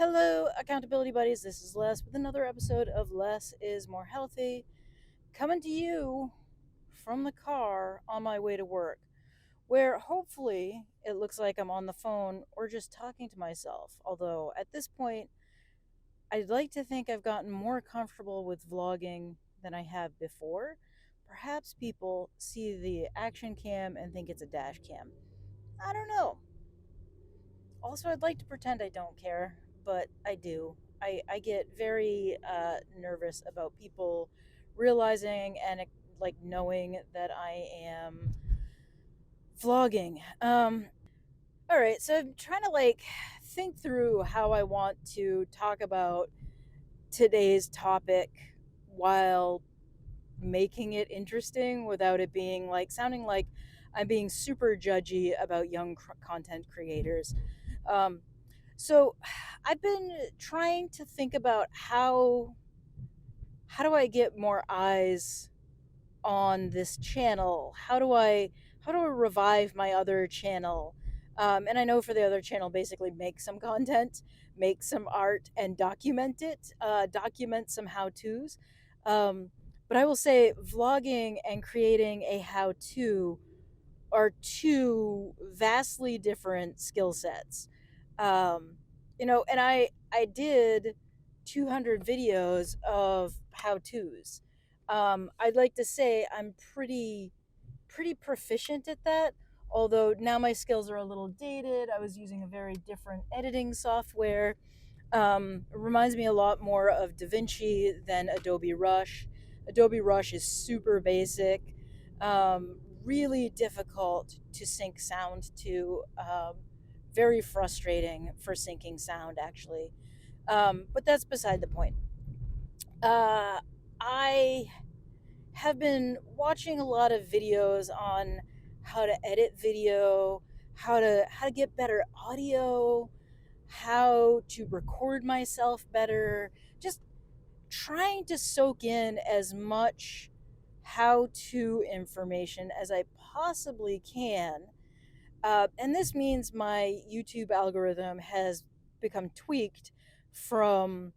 Hello, accountability buddies. This is Les with another episode of Less is More Healthy, coming to you from the car on my way to work, where hopefully it looks like I'm on the phone or just talking to myself. Although at this point, I'd like to think I've gotten more comfortable with vlogging than I have before. Perhaps people see the action cam and think it's a dash cam. I don't know. Also, I'd like to pretend I don't care, but I do. I get very nervous about people realizing and like knowing that I am vlogging. All right, so I'm trying to like think through how I want to talk about today's topic while making it interesting without it being like sounding like I'm being super judgy about young content creators. Um, so I've been trying to think about how do I get more eyes on this channel? How do I revive my other channel? And I know for the other channel, basically make some content, make some art, and document it. Document some how tos. Um, but I will say, vlogging and creating a how to are two vastly different skill sets. Um, and I did 200 videos of how tos. I'd like to say I'm pretty proficient at that. Although now my skills are a little dated. I was using a very different editing software. It reminds me a lot more of DaVinci than Adobe Rush. Adobe Rush is super basic, really difficult to sync sound to, very frustrating for syncing sound, actually. But that's beside the point. Uh, I have been watching a lot of videos on how to edit video, how to get better audio, how to record myself better, just trying to soak in as much how to information as I possibly can. And this means my YouTube algorithm has become tweaked from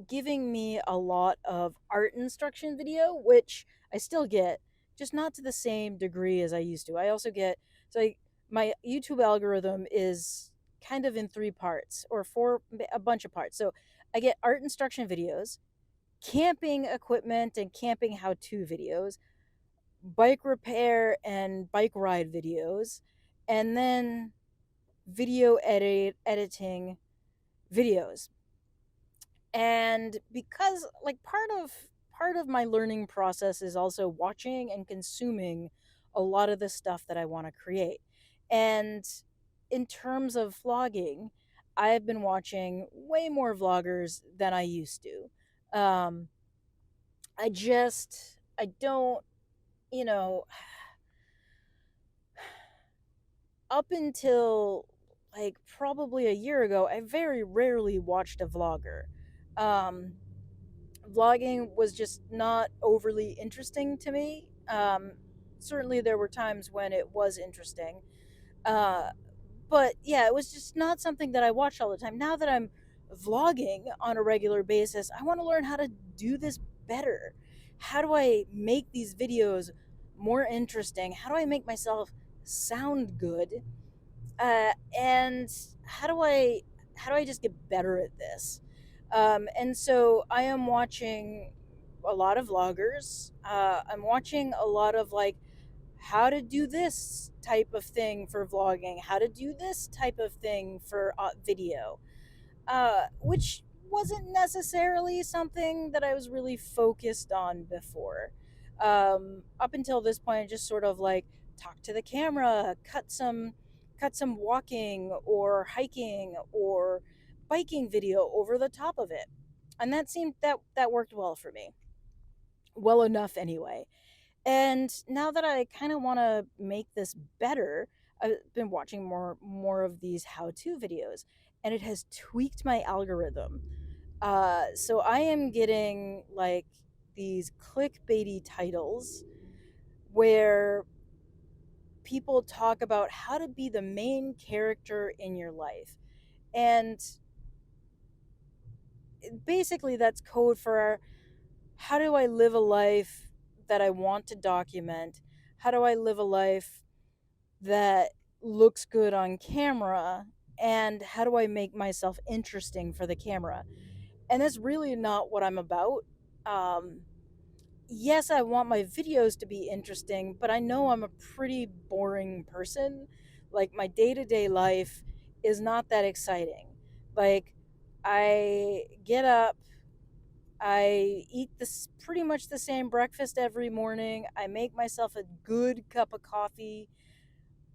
giving me a lot of art instruction video, which I still get, just not to the same degree as I used to. I also get, so I, my YouTube algorithm is kind of in three parts or four, a bunch of parts. So I get art instruction videos, camping equipment and camping how to videos, bike repair and bike ride videos, and then editing videos. And because like part of my learning process is also watching and consuming a lot of the stuff that I want to create. And in terms of vlogging, I've been watching way more vloggers than I used to. um I don't, you know, up until like probably a year ago, I very rarely watched a vlogger. um Vlogging was just not overly interesting to me. Certainly, there were times when it was interesting. Uh, but yeah, it was just not something that I watched all the time. Now that I'm vlogging on a regular basis, I want to learn how to do this better. How do I make these videos more interesting? How do I make myself sound good? And how do I just get better at this? And so I am watching a lot of vloggers. I'm watching a lot of like how to do this type of thing for vlogging, how to do this type of thing for video, which wasn't necessarily something that I was really focused on before. Up until this point, I just sort of like talk to the camera, cut some walking or hiking or biking video over the top of it, and that worked well for me, well enough anyway. And now that I kind of want to make this better, I've been watching more of these how-to videos, and it has tweaked my algorithm. So I am getting like these clickbaity titles where people talk about how to be the main character in your life. And basically that's code for how do I live a life that I want to document? How do I live a life that looks good on camera? And how do I make myself interesting for the camera? And that's really not what I'm about. Um, yes, I want my videos to be interesting, but I know I'm a pretty boring person. Like, my day to day life is not that exciting. Like, I get up, I eat this pretty much the same breakfast every morning. I make myself a good cup of coffee.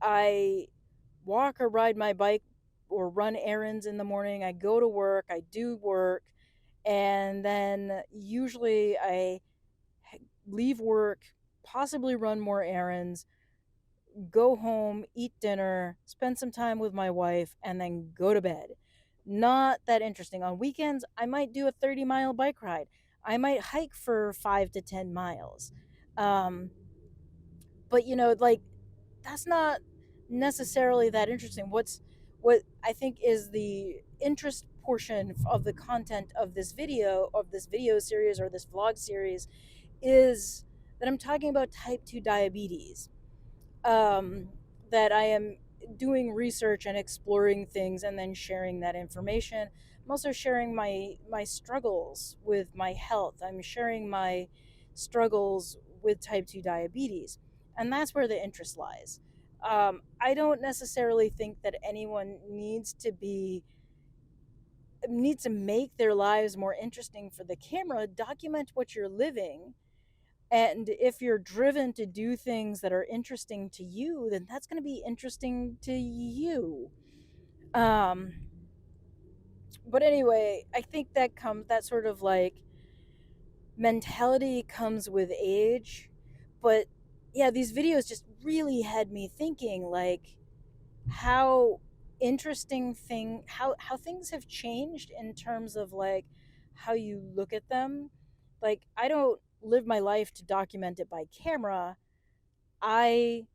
I walk or ride my bike or run errands in the morning. I go to work, I do work, and then usually I leave work, possibly run more errands, go home, eat dinner, spend some time with my wife, and then go to bed. Not that interesting. On weekends, I might do a 30-mile bike ride. I might hike for 5 to 10 miles. Um, but like, that's not necessarily that interesting. What I think is the interest portion of the content of this video series or this vlog series is that I'm talking about type 2 diabetes. um, that I am doing research and exploring things and then sharing that information. I'm also sharing my struggles with my health. I'm sharing my struggles with type 2 diabetes. And that's where the interest lies. I don't necessarily think that anyone needs to make their lives more interesting for the camera. Document what you're living, and if you're driven to do things that are interesting to you, then that's going to be interesting to you. Um, but anyway, I think that sort of like mentality comes with age. But yeah, these videos just really had me thinking, like, how how things have changed in terms of like how you look at them. Like, I don't live my life to document it by camera. I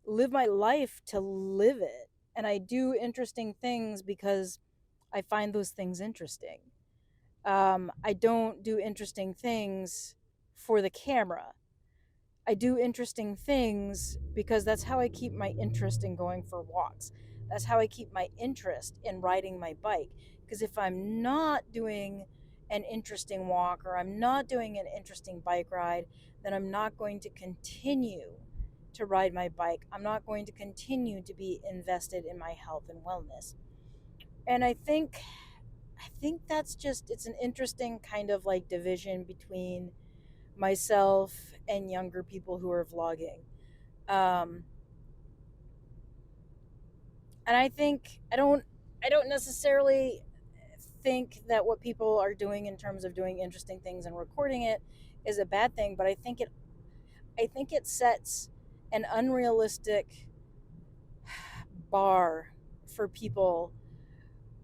live my life to live it. And I do interesting things because I find those things interesting. I don't do interesting things for the camera. I do interesting things because that's how I keep my interest in going for walks. That's how I keep my interest in riding my bike. Because if I'm not doing an interesting walk or I'm not doing an interesting bike ride, then I'm not going to continue to ride my bike. I'm not going to continue to be invested in my health and wellness. And I think that's just it's an interesting kind of like division between myself and younger people who are vlogging. Um, and I don't necessarily think that what people are doing in terms of doing interesting things and recording it is a bad thing, but I think it sets an unrealistic bar for people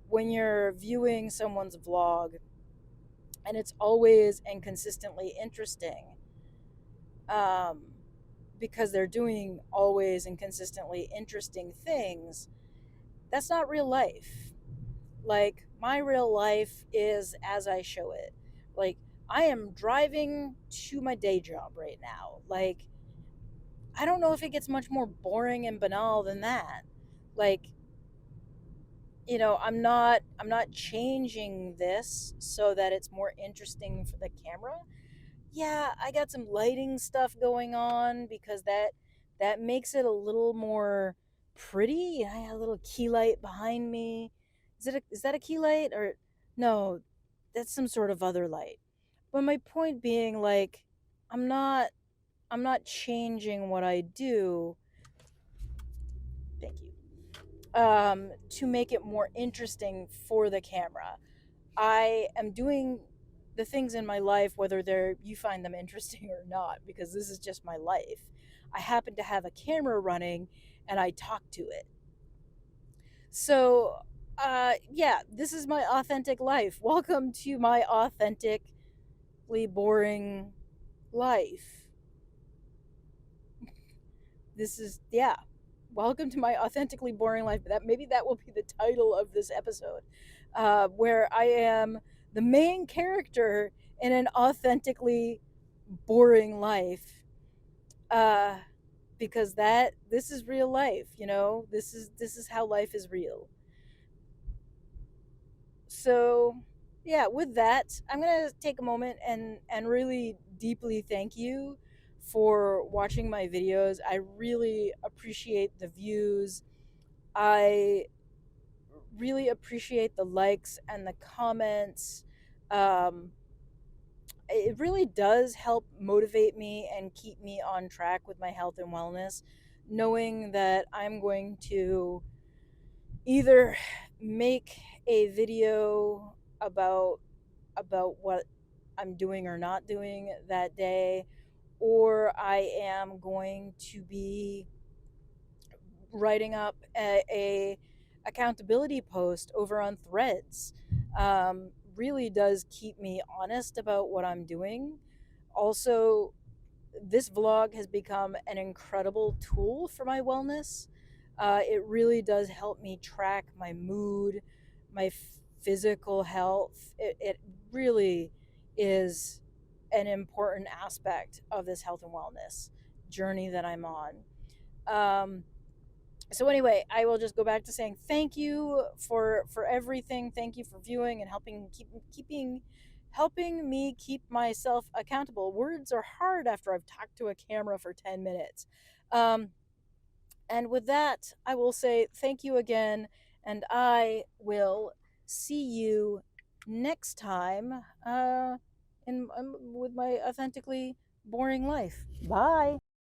when you're viewing someone's vlog and it's always and consistently interesting, um, because they're doing always and consistently interesting things. That's not real life. Like, my real life is as I show it. Like, I am driving to my day job right now. Like, I don't know if it gets much more boring and banal than that. Like, I'm not changing this so that it's more interesting for the camera. Yeah, I got some lighting stuff going on because that makes it a little more pretty. I have a little key light behind me. Is that a key light, or no? That's some sort of other light. But my point being, like, I'm not I'm not changing what I do. Thank you. To make it more interesting for the camera. I am doing the things in my life, whether you find them interesting or not, because this is just my life. I happen to have a camera running and I talk to it. So, yeah, this is my authentic life. Welcome to my authentically boring life. This is, yeah. Welcome to my authentically boring life. Maybe that will be the title of this episode, where I am the main character in an authentically boring life. Uh, because this is real life, this is how life is real. So yeah, with that, I'm gonna take a moment and really deeply thank you for watching my videos. I really appreciate the views. I really appreciate the likes and the comments. um, it really does help motivate me and keep me on track with my health and wellness, knowing that I'm going to either make a video about what I'm doing or not doing that day, or I am going to be writing up a accountability post over on Threads. Really does keep me honest about what I'm doing. Also, this vlog has become an incredible tool for my wellness. It really does help me track my mood, my physical health. It really is an important aspect of this health and wellness journey that I'm on. Um, so anyway, I will just go back to saying thank you for everything. Thank you for viewing and helping me keep myself accountable. Words are hard after I've talked to a camera for 10 minutes. Um, and with that, I will say thank you again, and I will see you next time with my authentically boring life. Bye.